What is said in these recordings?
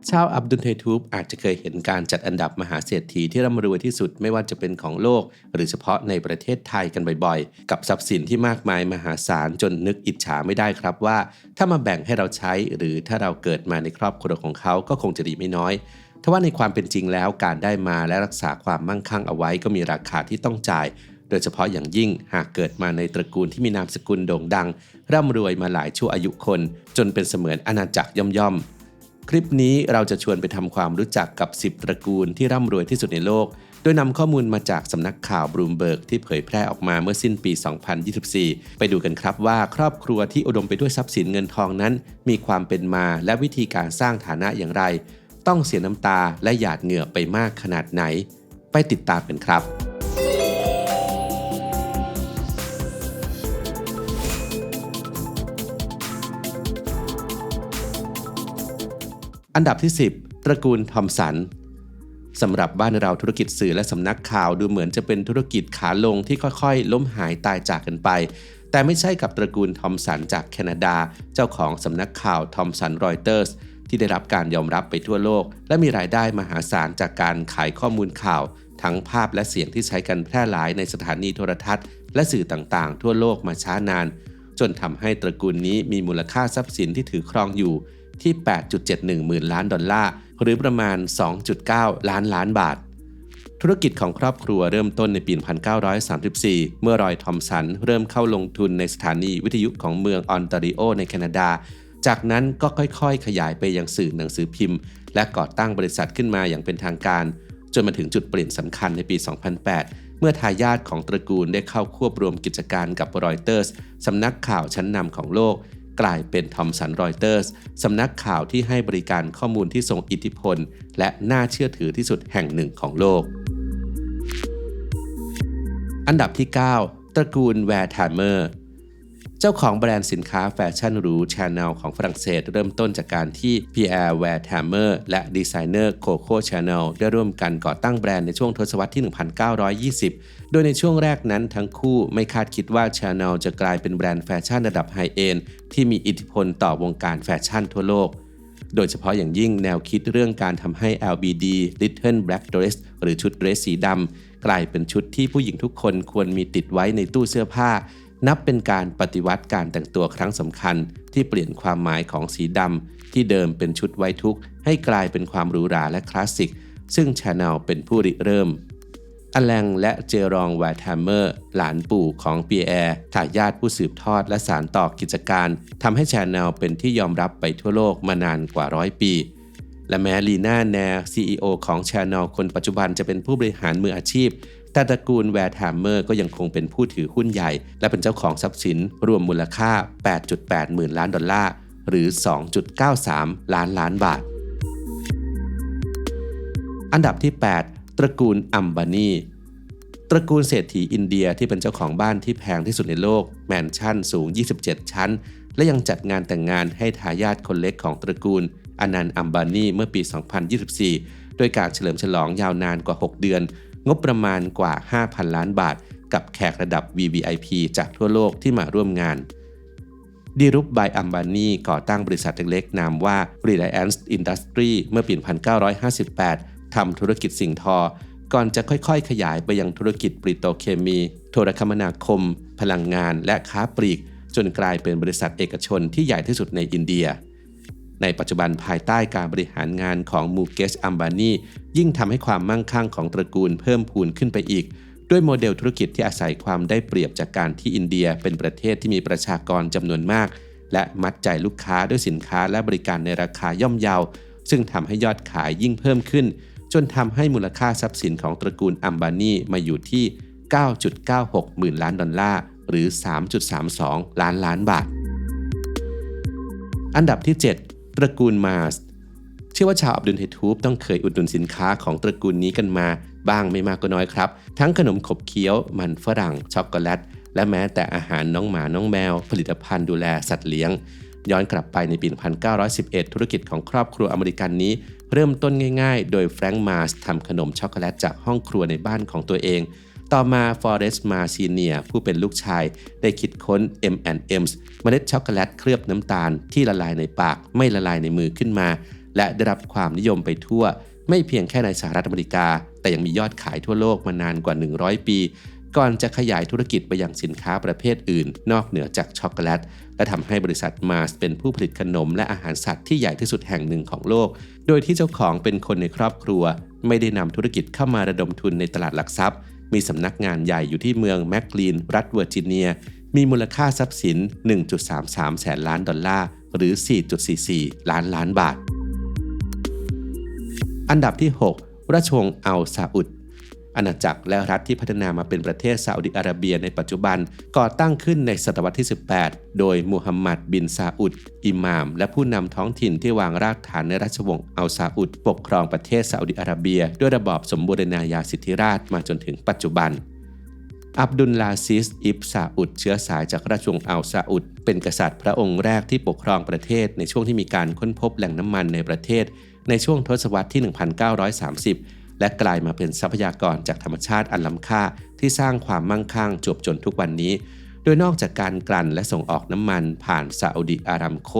ชาวอับดุลไททูบอาจจะเคยเห็นการจัดอันดับมหาเศรษฐีที่ร่ำรวยที่สุดไม่ว่าจะเป็นของโลกหรือเฉพาะในประเทศไทยกันบ่อยๆกับทรัพย์สินที่มากมายมหาศาลจนนึกอิจฉาไม่ได้ครับว่าถ้ามาแบ่งให้เราใช้หรือถ้าเราเกิดมาในครอบครัวของเขาก็คงจะดีไม่น้อยทว่าในความเป็นจริงแล้วการได้มาและรักษาความมั่งคั่งเอาไว้ก็มีราคาที่ต้องจ่ายโดยเฉพาะอย่างยิ่งหากเกิดมาในตระกูลที่มีนามสกุลโด่งดังร่ำรวยมาหลายชั่วอายุคนจนเป็นเสมือนอาณาจักรย่อมคลิปนี้เราจะชวนไปทำความรู้จักกับ10ตระกูลที่ร่ำรวยที่สุดในโลกโดยนำข้อมูลมาจากสำนักข่าวบลูมเบิร์กที่เผยแพร่ออกมาเมื่อสิ้นปี 2024 ไปดูกันครับว่าครอบครัวที่อุดมไปด้วยทรัพย์สินเงินทองนั้นมีความเป็นมาและวิธีการสร้างฐานะอย่างไรต้องเสียน้ำตาและหยาดเหงื่อไปมากขนาดไหนไปติดตามกันครับอันดับที่10ตระกูลทอมสันสำหรับบ้านเราธุรกิจสื่อและสำนักข่าวดูเหมือนจะเป็นธุรกิจขาลงที่ค่อยๆล้มหายตายจากกันไปแต่ไม่ใช่กับตระกูลทอมสันจากแคนาดาเจ้าของสำนักข่าวทอมสันรอยเตอร์สที่ได้รับการยอมรับไปทั่วโลกและมีรายได้มหาศาลจากการขายข้อมูลข่าวทั้งภาพและเสียงที่ใช้กันแพร่หลายในสถานีโทรทัศน์และสื่อต่างๆทั่วโลกมาช้านานจนทำให้ตระกูลนี้มีมูลค่าทรัพย์สินที่ถือครองอยู่ที่ 8.71 หมื่นล้านดอลลาร์หรือประมาณ 2.9 ล้านบาทธุรกิจของครอบครัวเริ่มต้นในปี 1934 เมื่อรอยทอมสันเริ่มเข้าลงทุนในสถานีวิทยุของเมืองออนตาริโอในแคนาดาจากนั้นก็ค่อยๆขยายไปยังสื่อหนังสือพิมพ์และก่อตั้งบริษัทขึ้นมาอย่างเป็นทางการจนมาถึงจุดเปลี่ยนสำคัญในปี 2008 เมื่อทายาทของตระกูลได้เข้าควบรวมกิจการกับรอยเตอร์สสำนักข่าวชั้นนำของโลกกลายเป็นทอมสันรอยเตอร์สสำนักข่าวที่ให้บริการข้อมูลที่ทรงอิทธิพลและน่าเชื่อถือที่สุดแห่งหนึ่งของโลกอันดับที่9ตระกูลแวร์ทามเมอร์เจ้าของแบรนด์สินค้าแฟชั่นหรู Chanel ของฝรั่งเศสเริ่มต้นจากการที่ Pierre Wertheimer และดีไซเนอร์ Coco Chanel ได้ร่วมกันก่อตั้งแบรนด์ในช่วงทศวรรษที่ 1920 โดยในช่วงแรกนั้นทั้งคู่ไม่คาดคิดว่า Chanel จะกลายเป็นแบรนด์แฟชั่นระดับไฮเอนด์ที่มีอิทธิพลต่อวงการแฟชั่นทั่วโลกโดยเฉพาะอย่างยิ่งแนวคิดเรื่องการทำให้ LBD Little Black Dress หรือชุดเดรสสีดำกลายเป็นชุดที่ผู้หญิงทุกคนควรมีติดไว้ในตู้เสื้อผ้านับเป็นการปฏิวัติการแต่งตัวครั้งสำคัญที่เปลี่ยนความหมายของสีดำที่เดิมเป็นชุดไว้ทุกข์ให้กลายเป็นความหรูหราและคลาสสิกซึ่ง Chanel เป็นผู้ริเริ่มอแลงและเจรองแวร์ทามเมอร์หลานปู่ของเปียแอร์ทายาทผู้สืบทอดและสานต่อกิจการทำให้ Chanel เป็นที่ยอมรับไปทั่วโลกมานานกว่า100 ปีและแม้ลีน่าแนร์ CEO ของ Chanel คนปัจจุบันจะเป็นผู้บริหารมืออาชีพแต่ตระกูลแวร์ทามเมอร์ก็ยังคงเป็นผู้ถือหุ้นใหญ่และเป็นเจ้าของทรัพย์สินรวมมูลค่า 8.8 หมื่นล้านดอลลาร์หรือ 2.93 ล้านบาทอันดับที่8ตระกูลอัมบานีตระกูลเศรษฐีอินเดียที่เป็นเจ้าของบ้านที่แพงที่สุดในโลกแมนชั่นสูง27ชั้นและยังจัดงานแต่งงานให้ทายาทคนเล็กของตระกูลอนันต์อัมบานีเมื่อปี 2024 โดยการเฉลิมฉลองยาวนานกว่า6เดือนงบประมาณกว่า 5,000 ล้านบาทกับแขกระดับ VVIP จากทั่วโลกที่มาร่วมงานดิรุปบายอัมบานีก่อตั้งบริษัทเล็กๆนามว่า Reliance Industry เมื่อปี 1958 ทำธุรกิจสิ่งทอก่อนจะค่อยๆขยายไปยังธุรกิจปิโตรเคมีโทรคมนาคมพลังงานและค้าปลีกจนกลายเป็นบริษัทเอกชนที่ใหญ่ที่สุดในอินเดียในปัจจุบันภายใต้การบริหารงานของมูเกชอัมบานียิ่งทำให้ความมั่งคั่งของตระกูลเพิ่มพูนขึ้นไปอีกด้วยโมเดลธุรกิจที่อาศัยความได้เปรียบจากการที่อินเดียเป็นประเทศที่มีประชากรจำนวนมากและมัดใจลูกค้าด้วยสินค้าและบริการในราคาย่อมเยาซึ่งทำให้ยอดขายยิ่งเพิ่มขึ้นจนทำให้มูลค่าทรัพย์สินของตระกูลอัมบานีมาอยู่ที่ 9.96 หมื่นล้านดอลลาร์หรือ 3.32 ล้านบาทอันดับที่7ตระกูลมาร์สเชื่อว่าชาวอับดุลไททูบต้องเคยอุดหนุนสินค้าของตระกูลนี้กันมาบ้างไม่มากก็น้อยครับทั้งขนมขบเคี้ยวมันฝรั่งช็อกโกแลตและแม้แต่อาหารน้องหมาน้องแมวผลิตภัณฑ์ดูแลสัตว์เลี้ยงย้อนกลับไปในปี 1911 ธุรกิจของครอบครัวอเมริกันนี้เริ่มต้นง่ายๆโดยแฟรงค์มาร์สทำขนมช็อกโกแลตจากห้องครัวในบ้านของตัวเองต่อมาฟอเรสต์มาร์ซีเนียผู้เป็นลูกชายได้คิดค้น M&M's เมล็ดช็อกโกแลตเคลือบน้ำตาลที่ละลายในปากไม่ละลายในมือขึ้นมา และได้รับความนิยมไปทั่วไม่เพียงแค่ในสหรัฐอเมริกาแต่ยังมียอดขายทั่วโลกมานานกว่า100ปีก่อนจะขยายธุรกิจไปยังสินค้าประเภทอื่นนอกเหนือจากช็อกโกแลตและทำให้บริษัทมาร์สเป็นผู้ผลิตขนมและอาหารสัตว์ที่ใหญ่ที่สุดแห่งหนึ่งของโลกโดยที่เจ้าของเป็นคนในครอบครัวไม่ได้นำธุรกิจเข้ามาระดมทุนในตลาดหลักทรัพย์มีสำนักงานใหญ่อยู่ที่เมืองแมคลีนรัฐเวอร์จิเนียมีมูลค่าทรัพย์สิน 1.33 แสนล้านดอลลาร์หรือ 4.44 ล้านบาทอันดับที่ 6 ราชวงศ์อัลซาอุดอาณาจักรและรัฐที่พัฒนามาเป็นประเทศซาอุดิอาระเบียในปัจจุบันก่อตั้งขึ้นในศตวรรษที่ 18 โดยมูฮัมหมัดบินซาอุดอิหม่ามและผู้นำท้องถิ่นที่วางรากฐานในราชวงศ์อัลซาอุดปกครองประเทศซาอุดิอาระเบียด้วยระบอบสมบูรณาญาสิทธิราชย์มาจนถึงปัจจุบันอับดุลลาซิสอิบซาอุดเชื้อสายจากราชวงศ์อัลซาอุดเป็นกษัตริย์พระองค์แรกที่ปกครองประเทศในช่วงที่มีการค้นพบแหล่งน้ำมันในประเทศในช่วงทศวรรษที่ 1930 และกลายมาเป็นทรัพยากรจากธรรมชาติอันล้ำค่าที่สร้างความมั่งคั่งจวบจนทุกวันนี้โดยนอกจากการกลั่นและส่งออกน้ำมันผ่านซาอุดิอารามโค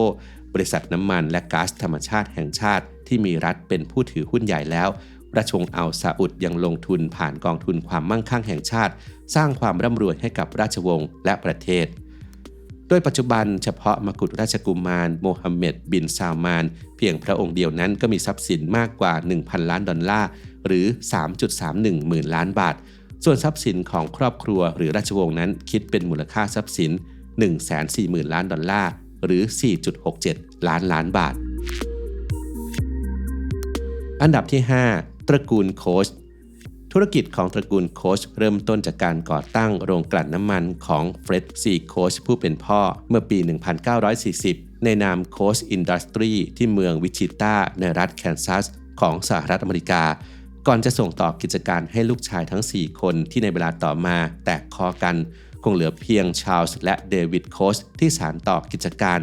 บริษัทน้ำมันและก๊าซธรรมชาติแห่งชาติที่มีรัฐเป็นผู้ถือหุ้นใหญ่แล้วราชวงศ์อัลซาอุดยังลงทุนผ่านกองทุนความมั่งคั่งแห่งชาติสร้างความร่ำรวยให้กับราชวงศ์และประเทศโดยปัจจุบันเฉพาะมกุฎราชกุมารโมฮัมเหม็ดบินซาลมานเพียงพระองค์เดียวนั้นก็มีทรัพย์สินมากกว่า 1,000 ล้านดอลลาร์หรือ 3.31 หมื่นล้านบาทส่วนทรัพย์สินของครอบครัวหรือราชวงศ์นั้นคิดเป็นมูลค่าทรัพย์สิน 140,000 ล้านดอลลาร์หรือ 4.67 ล้านบาทอันดับที่ 5 ตระกูลโคชธุรกิจของตระกูลโคชเริ่มต้นจากการก่อตั้งโรงกลั่นน้ำมันของเฟร็ดซีโคชผู้เป็นพ่อเมื่อปี 1940 ในนามโคชอินดัสทรีที่เมืองวิชิตาในรัฐแคนซัสของสหรัฐอเมริกาก่อนจะส่งต่อกิจการให้ลูกชายทั้ง 4 คนที่ในเวลาต่อมาแตกคอกันคงเหลือเพียงชาร์ลส์และเดวิดโคชที่สานต่อกิจการ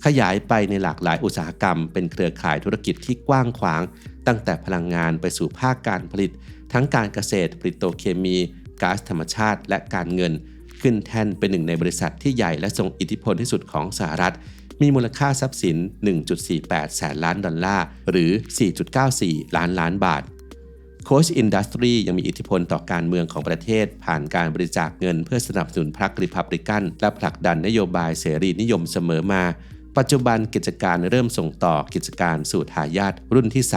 ขยายไปในหลากหลายอุตสาหกรรมเป็นเครือข่ายธุรกิจที่กว้างขวางตั้งแต่พลังงานไปสู่ภาคการผลิตทั้งการเกษตรปิโตรเคมีก๊าซธรรมชาติและการเงินขึ้นแท่นเป็นหนึ่งในบริษัทที่ใหญ่และทรงอิทธิพลที่สุดของสหรัฐมีมูลค่าทรัพย์สิน 1.48 แสนล้านดอลลาร์หรือ 4.94 ล้านบาทโคชอินดัสทรียังมีอิทธิพลต่อการเมืองของประเทศผ่านการบริจาคเงินเพื่อสนับสนุนพรรครีพับลิกันและผลักดันนโยบายเสรีนิยมเสมอมาปัจจุบันกิจการเริ่มส่งต่อกิจการสู่ทายาทรุ่นที่ 3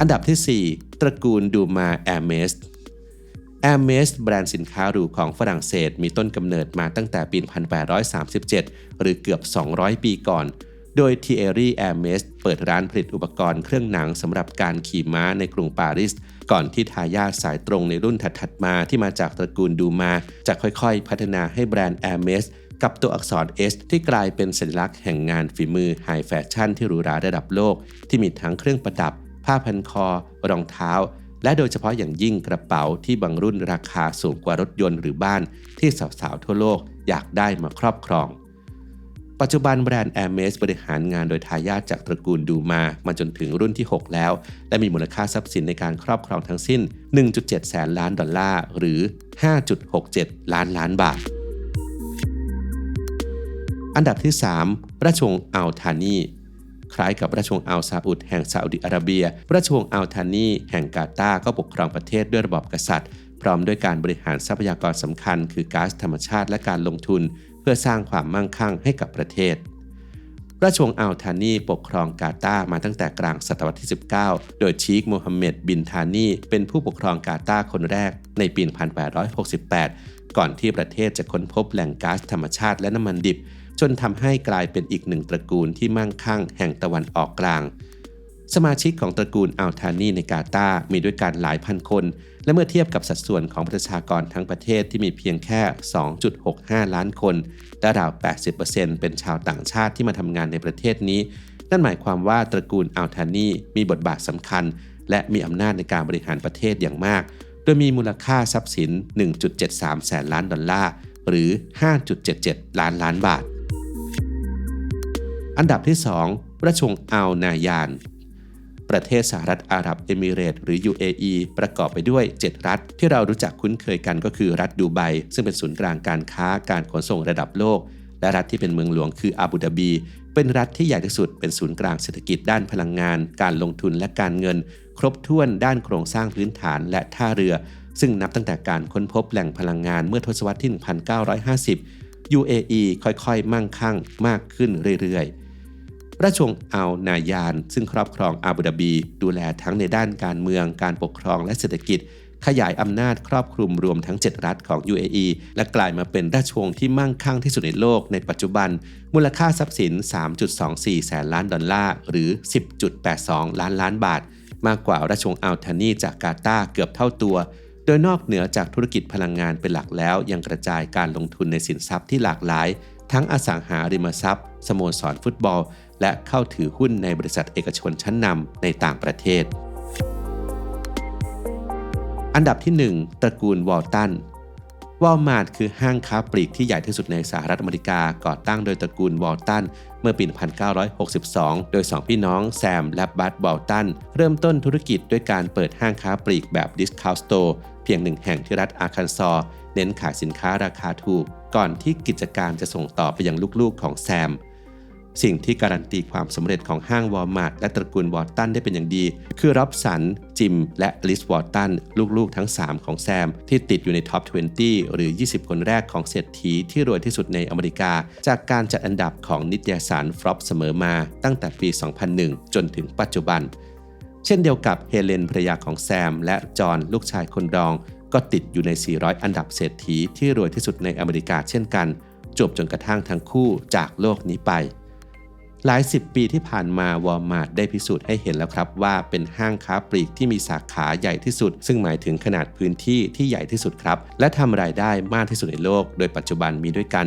อันดับที่ 4 ตระกูลดูมาแอร์เมสแบรนด์สินค้าหรูของฝรั่งเศสมีต้นกำเนิดมาตั้งแต่ปี 1837 หรือเกือบ 200 ปีก่อนโดย Thierry Hermès เปิดร้านผลิตอุปกรณ์เครื่องหนังสำหรับการขี่ม้าในกรุงปารีสก่อนที่ทายาทสายตรงในรุ่นถัดๆมาที่มาจากตระกูลดูมาจะค่อยๆพัฒนาให้แบรนด์ Hermès กับตัวอักษร S ที่กลายเป็นสัญลักษณ์แห่งงานฝีมือไฮแฟชั่นที่หรูหราระดับโลกที่มีทั้งเครื่องประดับผ้าพันคอรองเท้าและโดยเฉพาะอย่างยิ่งกระเป๋าที่บางรุ่นราคาสูงกว่ารถยนต์หรือบ้านที่สาวๆทั่วโลกอยากได้มาครอบครองปัจจุบันแบรนด์ Hermès บริหารงานโดยทายาทจากตระกูลดูมาจนถึงรุ่นที่ 6 แล้วและมีมูลค่าทรัพย์สินในการครอบครองทั้งสิ้น 1.7 แสนล้านดอลลาร์หรือ 5.67 ล้านบาทอันดับที่ 3 ราชวงศ์อัลธานีคล้ายกับราชวงศ์อัลซาอุดแห่งซาอุดิอาระเบียราชวงศ์อัลธานีแห่งกาตาร์ก็ปกครองประเทศด้วยระบอบกษัตริย์พร้อมด้วยการบริหารทรัพยากรสำคัญคือก๊าซธรรมชาติและการลงทุนเพื่อสร้างความมั่งคั่งให้กับประเทศราชวงศ์อัลธานีปกครองกาตาร์มาตั้งแต่กลางศตวรรษที่ 19 โดยชีคโมฮัมเหม็ดบินธานีเป็นผู้ปกครองกาตาร์คนแรกในปี 1868 ก่อนที่ประเทศจะค้นพบแหล่งก๊าซธรรมชาติและน้ำมันดิบจนทำให้กลายเป็นอีกหนึ่งตระกูลที่มั่งคั่งแห่งตะวันออกกลางสมาชิกของตระกูลอัลธานีในกาตาร์มีด้วยกันหลายพันคนและเมื่อเทียบกับสัดส่วนของประชากรทั้งประเทศที่มีเพียงแค่ 2.65 ล้านคนและราว 80% เป็นชาวต่างชาติที่มาทำงานในประเทศนี้นั่นหมายความว่าตระกูลอัลธานีมีบทบาทสำคัญและมีอำนาจในการบริหารประเทศอย่างมากโดยมีมูลค่าทรัพย์สิน 1.73 แสนล้านดอลลาร์หรือ 5.77 ล้านบาทอันดับที่ 2 ราชวงศ์อัลนายานประเทศสหรัฐอาหรับเอมิเรตส์หรือ UAE ประกอบไปด้วย 7 รัฐที่เรารู้จักคุ้นเคยกันก็คือรัฐดูไบซึ่งเป็นศูนย์กลางการค้าการขนส่งระดับโลก และรัฐที่เป็นเมืองหลวงคืออาบูดาบีเป็นรัฐที่ใหญ่ที่สุดเป็นศูนย์กลางเศรษฐกิจด้านพลังงานการลงทุนและการเงินครบถ้วนด้านโครงสร้างพื้นฐานและท่าเรือซึ่งนับตั้งแต่การค้นพบแหล่งพลังงานเมื่อทศวรรษที่ 1950 UAE ค่อยๆมั่งคั่งมากขึ้นเรื่อยๆราชวงศ์อัลนายานซึ่งครอบครองอาบูดาบีดูแลทั้งในด้านการเมืองการปกครองและเศรษฐกิจขยายอำนาจครอบคลุมรวมทั้ง7รัฐของ UAE และกลายมาเป็นราชวงศ์ที่มั่งคั่งที่สุดในโลกในปัจจุบันมูลค่าทรัพย์สิน 3.24 แสนล้านดอลลาร์หรือ 10.82 ล้านบาทมากกว่าราชวงศ์อัลธานีจากกาตาร์เกือบเท่าตัวโดยนอกเหนือจากธุรกิจพลังงานเป็นหลักแล้วยังกระจายการลงทุนในสินทรัพย์ที่หลากหลายทั้งอสังหาริมทรัพย์สโมสรฟุตบอลและเข้าถือหุ้นในบริษัทเอกชนชั้นนำในต่างประเทศอันดับที่ 1 ตระกูลวอลตันวอลมาร์ทคือห้างค้าปลีกที่ใหญ่ที่สุดในสหรัฐอเมริกาก่อตั้งโดยตระกูลวอลตันเมื่อปี 1962 โดย2พี่น้องแซมและบัตวอลตันเริ่มต้นธุรกิจด้วยการเปิดห้างค้าปลีกแบบดิสคาวน์สโตร์เพียง1แห่งที่รัฐอาร์คันซอสเน้นขายสินค้าราคาถูกก่อนที่กิจการจะส่งต่อไปยังลูกๆของแซมสิ่งที่การันตีความสำเร็จของห้างวอลมาร์ทและตระกูลวอลตันได้เป็นอย่างดีคือร็อบสันจิมและลิสวอลตันลูกๆทั้ง3ของแซมที่ติดอยู่ในท็อป 20 หรือ 20 คนแรกของเศรษฐีที่รวยที่สุดในอเมริกาจากการจัดอันดับของนิตยสาร Forbes เสมอมาตั้งแต่ปี 2001 จนถึงปัจจุบันเช่นเดียวกับเฮเลนภรรยาของแซมและจอห์นลูกชายคนรองก็ติดอยู่ใน 400 อันดับเศรษฐีที่รวยที่สุดในอเมริกาเช่นกันจบจนกระทั่งทั้งคู่จากโลกนี้ไปหลาย10 ปีที่ผ่านมาวอลมาร์ทได้พิสูจน์ให้เห็นแล้วครับว่าเป็นห้างค้าปลีกที่มีสาขาใหญ่ที่สุดซึ่งหมายถึงขนาดพื้นที่ที่ใหญ่ที่สุดครับและทำรายได้มากที่สุดในโลกโดยปัจจุบันมีด้วยกัน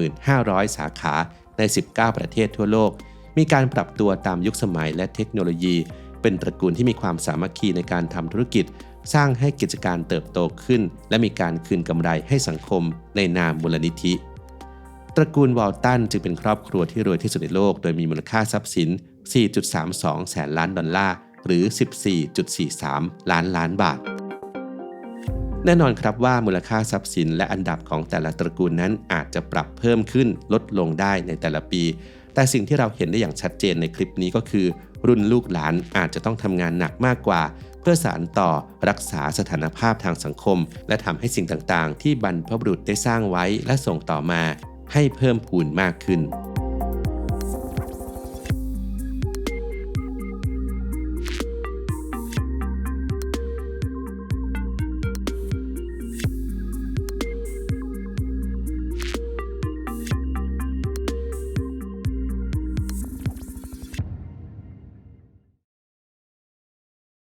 1,500 สาขาใน 19 ประเทศทั่วโลกมีการปรับตัวตามยุคสมัยและเทคโนโลยีเป็นตระกูลที่มีความสามัคคีในการทำธุรกิจสร้างให้กิจการเติบโตขึ้นและมีการคืนกำไรให้สังคมในนามมูลนิธิตระกูลวอลตันจึงเป็นครอบครัวที่รวยที่สุดในโลกโดยมีมูลค่าทรัพย์สิน 4.32 แสนล้านดอลลาร์หรือ 14.43 ล้านบาทแน่นอนครับว่ามูลค่าทรัพย์สินและอันดับของแต่ละตระกูลนั้นอาจจะปรับเพิ่มขึ้นลดลงได้ในแต่ละปีแต่สิ่งที่เราเห็นได้อย่างชัดเจนในคลิปนี้ก็คือรุ่นลูกหลานอาจจะต้องทำงานหนักมากกว่าเพื่อสานต่อรักษาสถานภาพทางสังคมและทำให้สิ่งต่างๆที่บรรพบุรุษได้สร้างไว้และส่งต่อมาให้เพิ่มพูนมากขึ้น